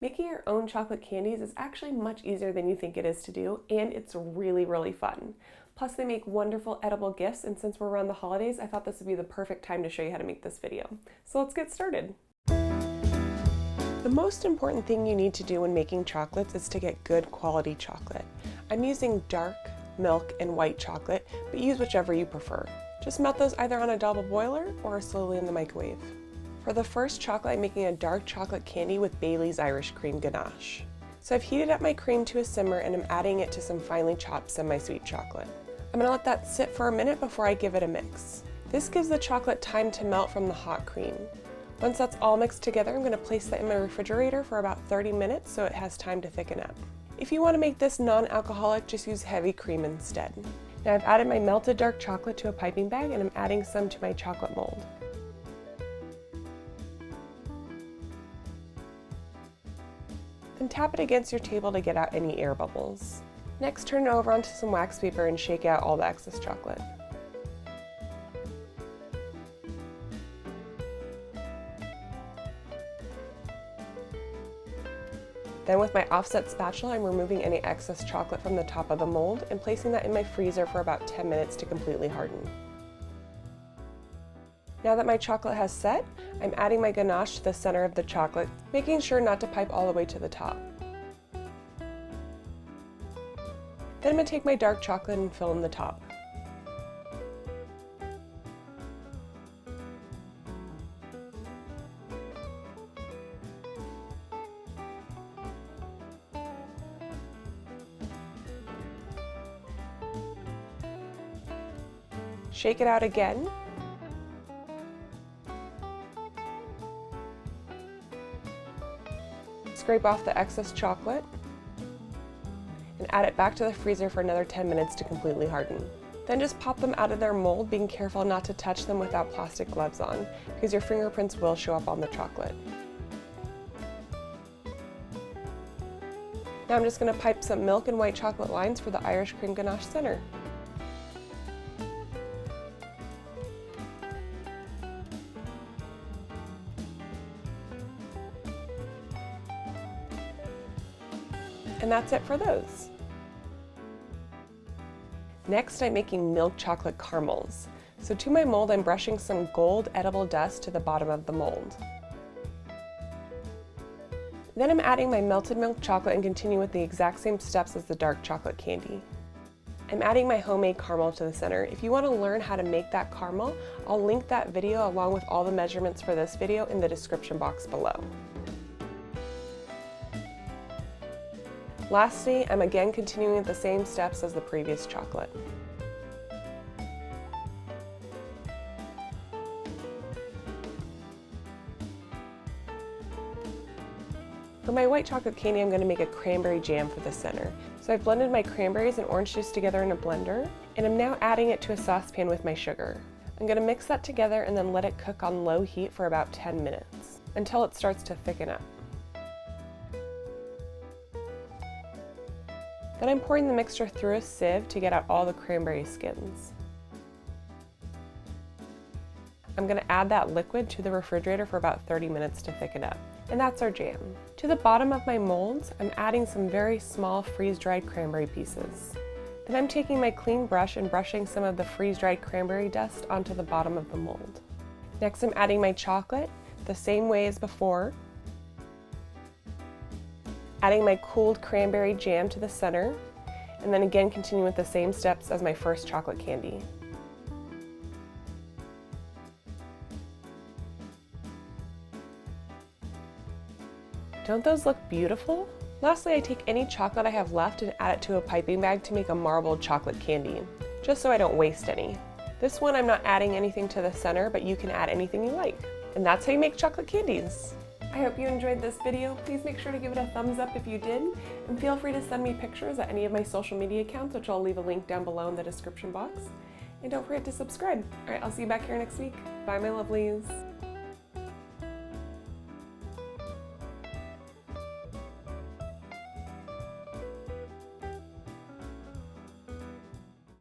Making your own chocolate candies is actually much easier than you think it is to do, and it's really, really fun. Plus, they make wonderful edible gifts, and since we're around the holidays, I thought this would be the perfect time to show you how to make this video. So let's get started. The most important thing you need to do when making chocolates is to get good quality chocolate. I'm using dark, milk, and white chocolate, but use whichever you prefer. Just melt those either on a double boiler or slowly in the microwave. For the first chocolate, I'm making a dark chocolate candy with Bailey's Irish Cream Ganache. So I've heated up my cream to a simmer and I'm adding it to some finely chopped semi-sweet chocolate. I'm gonna let that sit for a minute before I give it a mix. This gives the chocolate time to melt from the hot cream. Once that's all mixed together, I'm gonna place that in my refrigerator for about 30 minutes so it has time to thicken up. If you wanna make this non-alcoholic, just use heavy cream instead. Now I've added my melted dark chocolate to a piping bag and I'm adding some to my chocolate mold. Then tap it against your table to get out any air bubbles. Next, turn it over onto some wax paper and shake out all the excess chocolate. Then with my offset spatula, I'm removing any excess chocolate from the top of the mold and placing that in my freezer for about 10 minutes to completely harden. Now that my chocolate has set, I'm adding my ganache to the center of the chocolate, making sure not to pipe all the way to the top. Then I'm going to take my dark chocolate and fill in the top. Shake it out again. Scrape off the excess chocolate and add it back to the freezer for another 10 minutes to completely harden. Then just pop them out of their mold, being careful not to touch them without plastic gloves on, because your fingerprints will show up on the chocolate. Now I'm just going to pipe some milk and white chocolate lines for the Irish Cream Ganache center. And that's it for those. Next, I'm making milk chocolate caramels. So to my mold, I'm brushing some gold edible dust to the bottom of the mold. Then I'm adding my melted milk chocolate and continue with the exact same steps as the dark chocolate candy. I'm adding my homemade caramel to the center. If you want to learn how to make that caramel, I'll link that video along with all the measurements for this video in the description box below. Lastly, I'm again continuing with the same steps as the previous chocolate. For my white chocolate candy, I'm going to make a cranberry jam for the center. So I've blended my cranberries and orange juice together in a blender, and I'm now adding it to a saucepan with my sugar. I'm going to mix that together and then let it cook on low heat for about 10 minutes, until it starts to thicken up. Then I'm pouring the mixture through a sieve to get out all the cranberry skins. I'm going to add that liquid to the refrigerator for about 30 minutes to thicken up. And that's our jam. To the bottom of my molds, I'm adding some very small freeze-dried cranberry pieces. Then I'm taking my clean brush and brushing some of the freeze-dried cranberry dust onto the bottom of the mold. Next, I'm adding my chocolate the same way as before. Adding my cooled cranberry jam to the center, and then again continue with the same steps as my first chocolate candy. Don't those look beautiful? Lastly, I take any chocolate I have left and add it to a piping bag to make a marbled chocolate candy, just so I don't waste any. This one I'm not adding anything to the center, but you can add anything you like. And that's how you make chocolate candies. I hope you enjoyed this video. Please make sure to give it a thumbs up if you did, and feel free to send me pictures at any of my social media accounts, which I'll leave a link down below in the description box. And don't forget to subscribe. Alright, I'll see you back here next week. Bye, my lovelies.